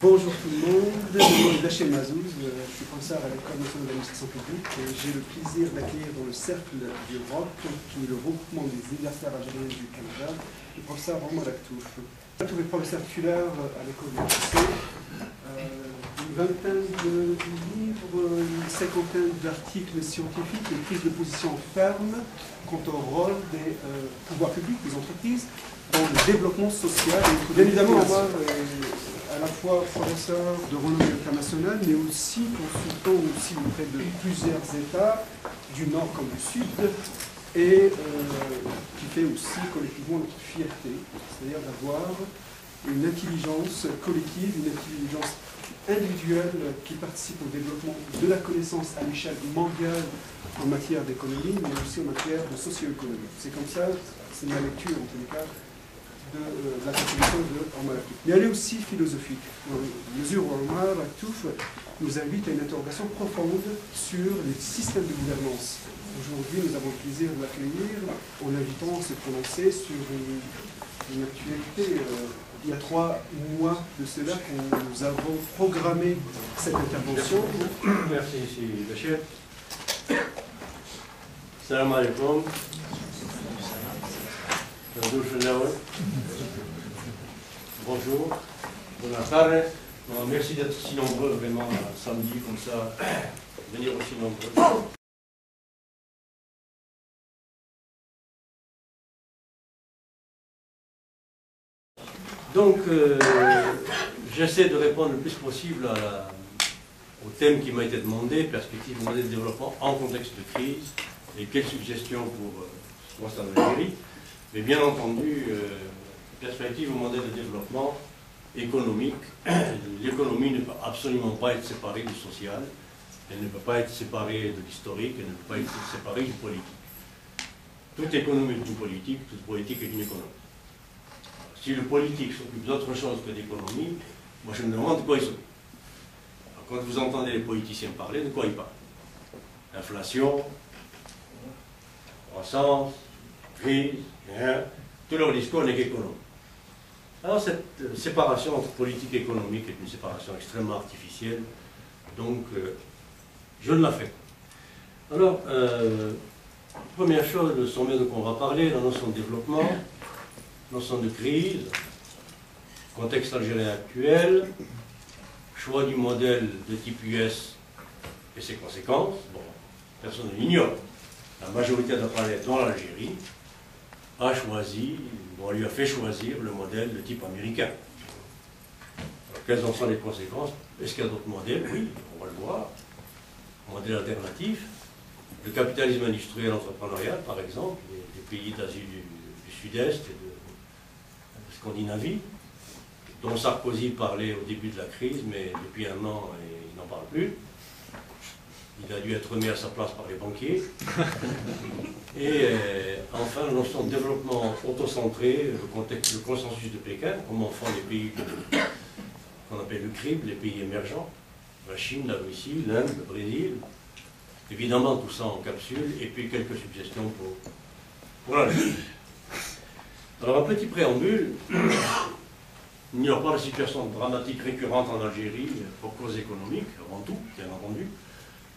Bonjour tout le monde, je suis Lachel Mazouz, je suis professeur à l'École nationale d'administration publique et j'ai le plaisir d'accueillir dans le cercle du ROC, qui est le regroupement des universitaires algériennes du Canada, le professeur Omar Aktouf. Aktouf est professeur titulaire à l'école de lycée, une vingtaine de livres, une cinquantaine d'articles scientifiques, une prise de position ferme quant au rôle des pouvoirs publics, des entreprises, dans le développement social. Et bien évidemment, Omar est à la fois professeur de renommée internationale, mais aussi consultant aussi auprès de plusieurs États, du Nord comme du Sud, et qui fait aussi collectivement notre fierté, c'est-à-dire d'avoir une intelligence collective, une intelligence individuelle qui participe au développement de la connaissance à l'échelle mondiale en matière d'économie, mais aussi en matière de socio-économie. C'est comme ça, c'est ma lecture en tous les cas, de la contribution de Omar Aktouf. Mais elle est aussi philosophique, dans la mesure où Omar Aktouf nous invite à une interrogation profonde sur les systèmes de gouvernance. Aujourd'hui, nous avons le plaisir de l'accueillir en l'invitant à se prononcer sur une actualité. Il y a 3 mois de cela que nous avons programmé cette intervention. Merci, Lachel. Salam alaikum. Bonjour, buenas tardes. Merci d'être si nombreux, vraiment, samedi comme ça, venir aussi nombreux. Donc, j'essaie de répondre le plus possible au thème qui m'a été demandé, perspective de développement en contexte de crise, et quelles suggestions pour ce constat de l'Algérie. Mais bien entendu, perspective au modèle de développement économique. L'économie ne peut absolument pas être séparée du social, elle ne peut pas être séparée de l'historique, elle ne peut pas être séparée du politique. Toute économie est une politique, toute politique est une économie. Si le politique s'occupe d'autre chose que d'économie, moi je me demande de quoi il s'occupe. Quand vous entendez les politiciens parler, de quoi ils parlent? Inflation, croissance, crise, tout leur discours n'est qu'économie. Alors cette séparation entre politique et économique est une séparation extrêmement artificielle, donc je ne la fais pas. Alors, première chose, le sommet dont on va parler, la notion de développement, notion de crise, contexte algérien actuel, choix du modèle de type US et ses conséquences. Bon, personne ne l'ignore. La majorité de la planète, dont l'Algérie, a choisi, on lui a fait choisir le modèle de type américain. Alors, quelles en sont les conséquences? Est-ce qu'il y a d'autres modèles? Oui, on va le voir. Modèle alternatif, le capitalisme industriel entrepreneurial, par exemple, les pays d'Asie du Sud-Est et de Scandinavie, dont Sarkozy parlait au début de la crise, mais depuis 1 an, il n'en parle plus. Il a dû être remis à sa place par les banquiers. Et enfin, la notion de développement autocentré, le consensus de Pékin, comment font les pays qu'on appelle le CRIB, les pays émergents, la Chine, la Russie, l'Inde, le Brésil. Évidemment, tout ça en capsule, et puis quelques suggestions pour l'Algérie. Alors, un petit préambule. Il n'y a pas de situation dramatique récurrente en Algérie pour cause économique, avant tout, bien entendu.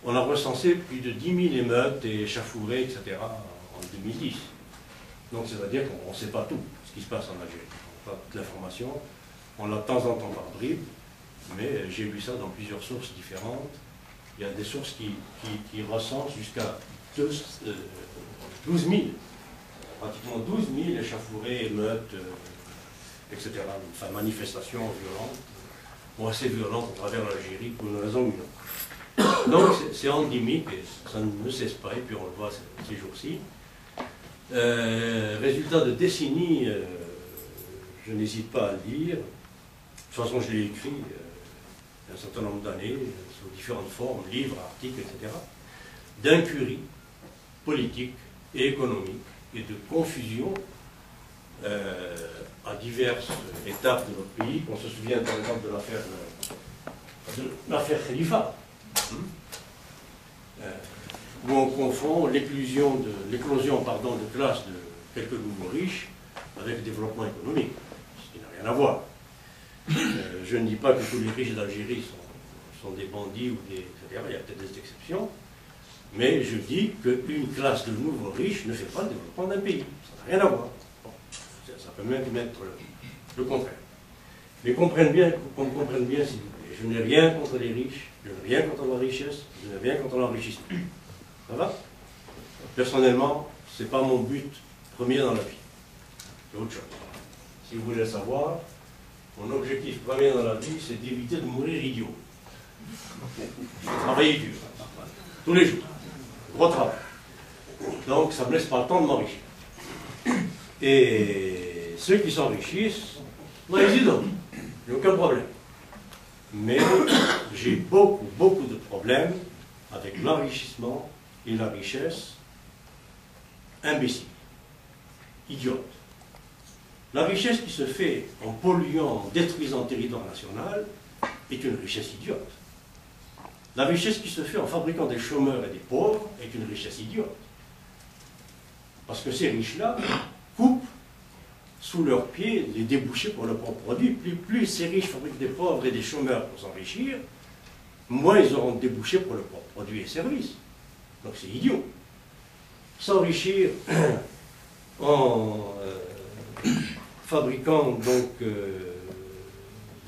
On a recensé plus de 10 000 émeutes et échauffourées, etc. en 2010. Donc, c'est-à-dire qu'on ne sait pas tout ce qui se passe en Algérie. On n'a pas toute l'information, on l'a de temps en temps par bribes, mais j'ai vu ça dans plusieurs sources différentes. Il y a des sources qui recensent jusqu'à 12 000, pratiquement 12 000 échauffourées, émeutes, etc. Enfin, manifestations violentes, ou assez violentes à travers l'Algérie pour une raison ou une autre. Donc c'est endémique et ça ne cesse pas, et puis on le voit ces jours-ci. Résultat de décennies, je n'hésite pas à le dire. De toute façon, je l'ai écrit un certain nombre d'années, sous différentes formes, livres, articles, etc. D'incurie politique et économique et de confusion à diverses étapes de notre pays. On se souvient par exemple de l'affaire Khalifa, où on confond l'éclosion de classes de quelques nouveaux riches avec le développement économique, ce qui n'a rien à voir. Je ne dis pas que tous les riches d'Algérie sont des bandits ou des, etc. Il y a peut-être des exceptions. Mais je dis qu'une classe de nouveaux riches ne fait pas le développement d'un pays. Ça n'a rien à voir. Bon, ça peut même être le contraire. Mais qu'on comprenne bien, s'il vous plaît. Je n'ai rien contre les riches, je n'ai rien contre la richesse, je n'ai rien contre l'enrichissement. Ça va? Personnellement, ce n'est pas mon but premier dans la vie. C'est autre chose. Si vous voulez savoir, mon objectif premier dans la vie, c'est d'éviter de mourir idiot. Travailler dur, tous les jours, gros travail. Donc ça ne me laisse pas le temps de m'enrichir. Et ceux qui s'enrichissent, ils y donnent, il n'y a aucun problème. Mais j'ai beaucoup de problèmes avec l'enrichissement et la richesse imbécile, idiote. La richesse qui se fait en polluant, en détruisant le territoire national est une richesse idiote. La richesse qui se fait en fabriquant des chômeurs et des pauvres est une richesse idiote. Parce que ces riches-là coupent sous leurs pieds les débouchés pour leurs propres produits. Plus ces riches fabriquent des pauvres et des chômeurs pour s'enrichir, moins ils auront de débouchés pour leurs propres produits et services. Donc c'est idiot. S'enrichir en fabriquant donc de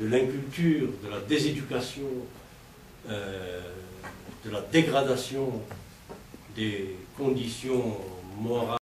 l'inculture, de la déséducation, de la dégradation des conditions morales